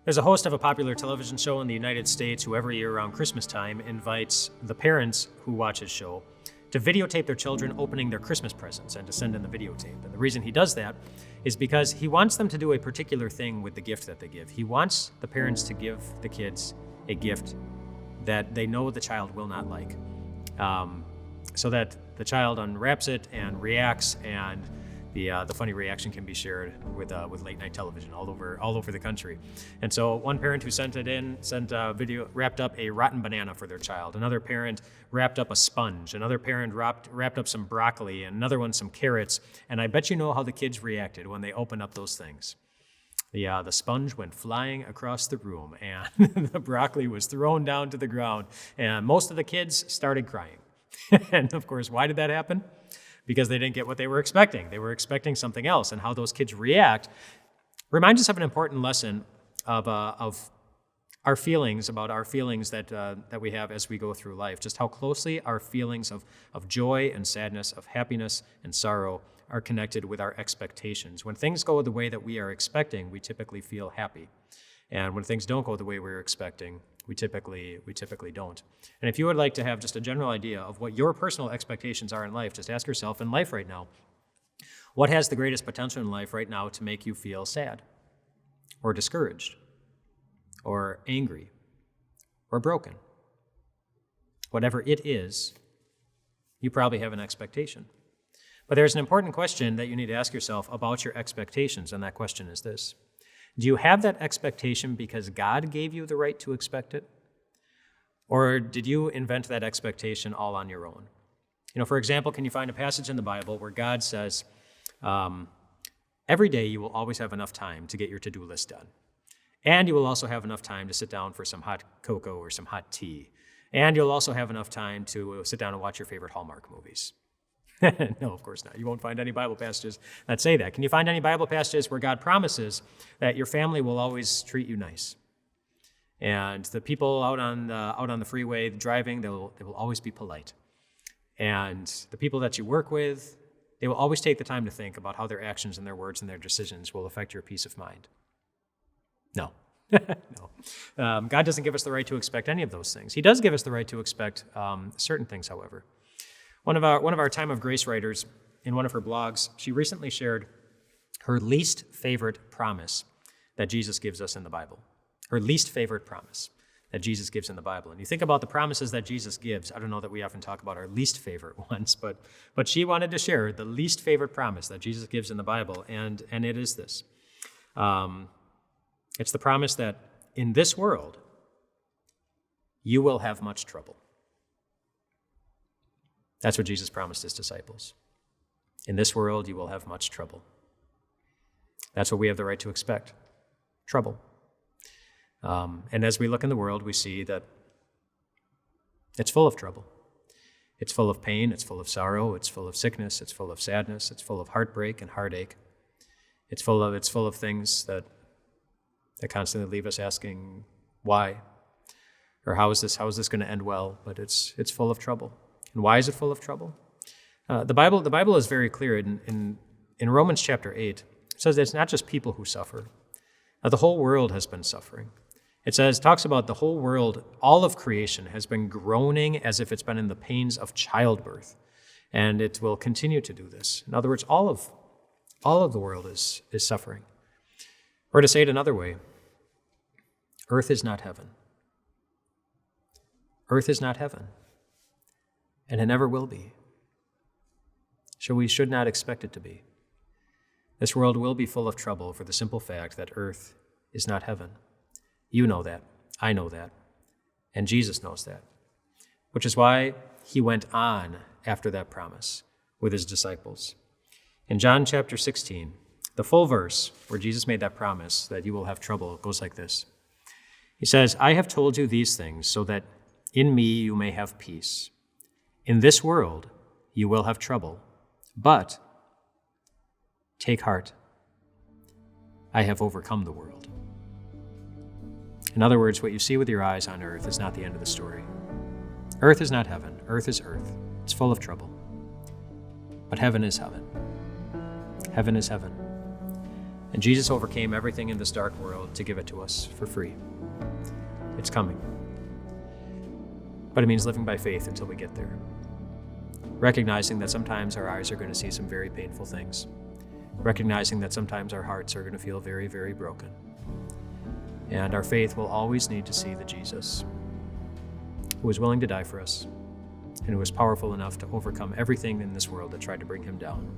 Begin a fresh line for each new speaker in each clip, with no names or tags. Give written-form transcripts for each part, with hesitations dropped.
There's a host of a popular television show in the United States who every year around Christmas time invites the parents who watch his show to videotape their children opening their Christmas presents and to send in the videotape. And the reason he does that is because he wants them to do a particular thing with the gift that they give. He wants the parents to give the kids a gift that they know the child will not like, so that the child unwraps it and reacts, and the funny reaction can be shared with late night television all over the country. And so one parent who sent a video, wrapped up a rotten banana for their child. Another parent wrapped up a sponge. Another parent wrapped up some broccoli, and another one some carrots. And I bet you know how the kids reacted when they opened up those things. The sponge went flying across the room, and the broccoli was thrown down to the ground, and most of the kids started crying. And of course, why did that happen? Because they didn't get what they were expecting. They were expecting something else, and how those kids react reminds us of an important lesson of our feelings, about our feelings that we have as we go through life, just how closely our feelings of joy and sadness, of happiness and sorrow are connected with our expectations. When things go the way that we are expecting, we typically feel happy. And when things don't go the way we're expecting, we typically don't. And if you would like to have just a general idea of what your personal expectations are in life, just ask yourself, in life right now, what has the greatest potential in life right now to make you feel sad or discouraged or angry or broken? Whatever it is, you probably have an expectation. But there's an important question that you need to ask yourself about your expectations, and that question is this: do you have that expectation because God gave you the right to expect it? Or did you invent that expectation all on your own? For example, can you find a passage in the Bible where God says, every day you will always have enough time to get your to-do list done. And you will also have enough time to sit down for some hot cocoa or some hot tea. And you'll also have enough time to sit down and watch your favorite Hallmark movies. No, of course not. You won't find any Bible passages that say that. Can you find any Bible passages where God promises that your family will always treat you nice? And the people out on the freeway driving, they will always be polite. And the people that you work with, they will always take the time to think about how their actions and their words and their decisions will affect your peace of mind. No. No. God doesn't give us the right to expect any of those things. He does give us the right to expect certain things, however. One of our Time of Grace writers, in one of her blogs, she recently shared her least favorite promise that Jesus gives us in the Bible. Her least favorite promise that Jesus gives in the Bible. And you think about the promises that Jesus gives. I don't know that we often talk about our least favorite ones, but she wanted to share the least favorite promise that Jesus gives in the Bible, and it is this. It's the promise that in this world, you will have much trouble. That's what Jesus promised his disciples. In this world, you will have much trouble. That's what we have the right to expect, trouble. And as we look in the world, we see that it's full of trouble. It's full of pain, it's full of sorrow, it's full of sickness, it's full of sadness, it's full of heartbreak and heartache. It's full of things that constantly leave us asking why, or how is this going to end well? But it's full of trouble. And why is it full of trouble? The Bible is very clear in Romans chapter 8. It says that it's not just people who suffer. The whole world has been suffering. It talks about the whole world, all of creation has been groaning as if it's been in the pains of childbirth, and it will continue to do this. In other words, all of the world is suffering. Or to say it another way, earth is not heaven. Earth is not heaven. And it never will be. So we should not expect it to be. This world will be full of trouble for the simple fact that earth is not heaven. You know that. I know that. And Jesus knows that. Which is why he went on after that promise with his disciples. In John chapter 16, the full verse where Jesus made that promise that you will have trouble goes like this. He says, I have told you these things so that in me you may have peace. In this world, you will have trouble, but take heart. I have overcome the world. In other words, what you see with your eyes on earth is not the end of the story. Earth is not heaven. Earth is earth. It's full of trouble. But heaven is heaven. Heaven is heaven. And Jesus overcame everything in this dark world to give it to us for free. It's coming. But it means living by faith until we get there. Recognizing that sometimes our eyes are going to see some very painful things. Recognizing that sometimes our hearts are going to feel very, very broken. And our faith will always need to see the Jesus who was willing to die for us and who was powerful enough to overcome everything in this world that tried to bring him down,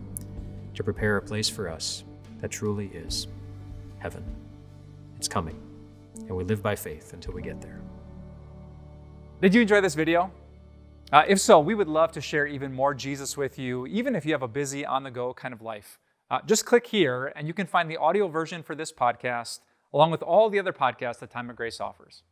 to prepare a place for us that truly is heaven. It's coming, and we live by faith until we get there.
Did you enjoy this video? If so, we would love to share even more Jesus with you, even if you have a busy, on-the-go kind of life. Just click here, and you can find the audio version for this podcast, along with all the other podcasts that Time of Grace offers.